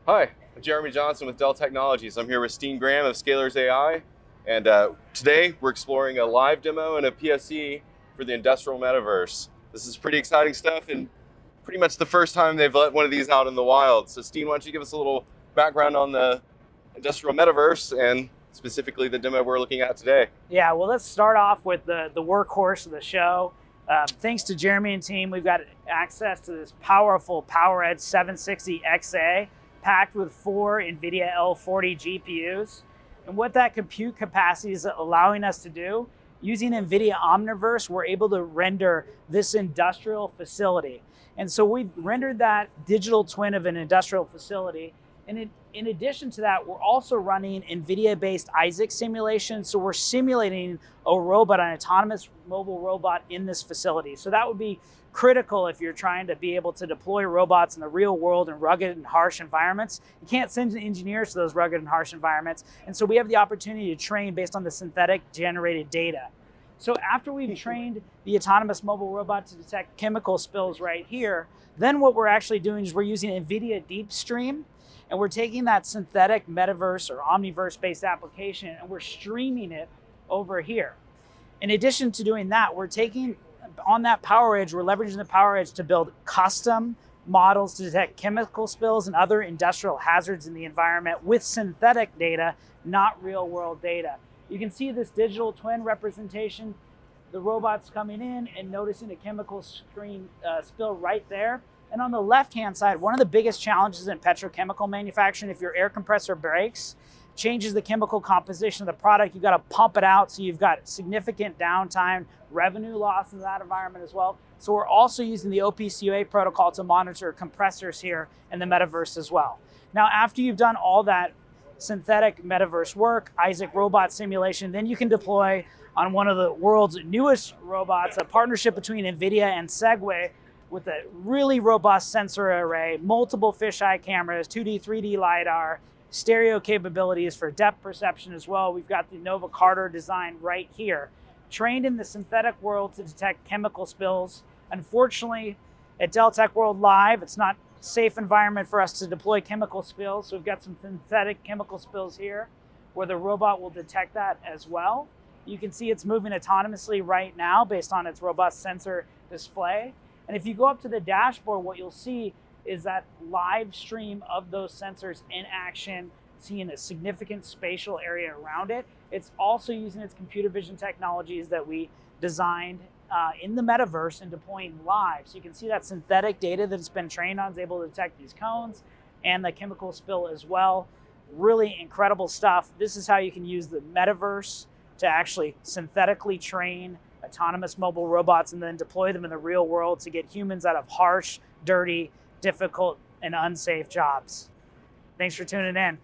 Hi, I'm Jeremy Johnson with Dell Technologies. I'm here with Steen Graham of Scalers AI, and today we're exploring a live demo and a PSE for the Industrial Metaverse. This is pretty exciting stuff, and pretty much the first time they've let one of these out in the wild. So Steen, why don't you give us a little background on the Industrial Metaverse and specifically the demo we're looking at today? Yeah, well, let's start off with the workhorse of the show. Thanks to Jeremy and team, we've got access to this powerful PowerEdge R760xa packed with 4 Nvidia L40 GPUs. And what that compute capacity is allowing us to do, using Nvidia Omniverse, we're able to render this industrial facility. And so we've rendered that digital twin of an industrial facility. And in addition to that, we're also running NVIDIA-based Isaac simulation. So we're simulating a robot, an autonomous mobile robot in this facility. So that would be critical if you're trying to be able to deploy robots in the real world in rugged and harsh environments. You can't send engineers to those rugged and harsh environments. And so we have the opportunity to train based on the synthetic generated data. So after we've trained the autonomous mobile robot to detect chemical spills right here, then what we're actually doing is we're using NVIDIA DeepStream, and we're taking that synthetic metaverse or omniverse-based application and we're streaming it over here. In addition to doing that, we're taking on that PowerEdge, we're leveraging the PowerEdge to build custom models to detect chemical spills and other industrial hazards in the environment with synthetic data, not real world data. You can see this digital twin representation, the robots coming in and noticing a chemical spill right there. And on the left-hand side, one of the biggest challenges in petrochemical manufacturing, if your air compressor breaks, changes the chemical composition of the product, you've got to pump it out, so you've got significant downtime, revenue loss in that environment as well. So we're also using the OPCUA protocol to monitor compressors here in the metaverse as well. Now, after you've done all that synthetic metaverse work, Isaac robot simulation, then you can deploy on one of the world's newest robots, a partnership between NVIDIA and Segway, with a really robust sensor array, multiple fisheye cameras, 2D, 3D Lidar, stereo capabilities for depth perception as well. We've got the Nova Carter design right here, trained in the synthetic world to detect chemical spills. Unfortunately, at Dell Tech World Live, it's not a safe environment for us to deploy chemical spills. So we've got some synthetic chemical spills here where the robot will detect that as well. You can see it's moving autonomously right now based on its robust sensor display. And if you go up to the dashboard, what you'll see is that live stream of those sensors in action, seeing a significant spatial area around it. It's also using its computer vision technologies that we designed in the metaverse and deploying live. So you can see that synthetic data that's been trained on is able to detect these cones and the chemical spill as well. Really incredible stuff. This is how you can use the metaverse to actually synthetically train autonomous mobile robots and then deploy them in the real world to get humans out of harsh, dirty, difficult, and unsafe jobs. Thanks for tuning in.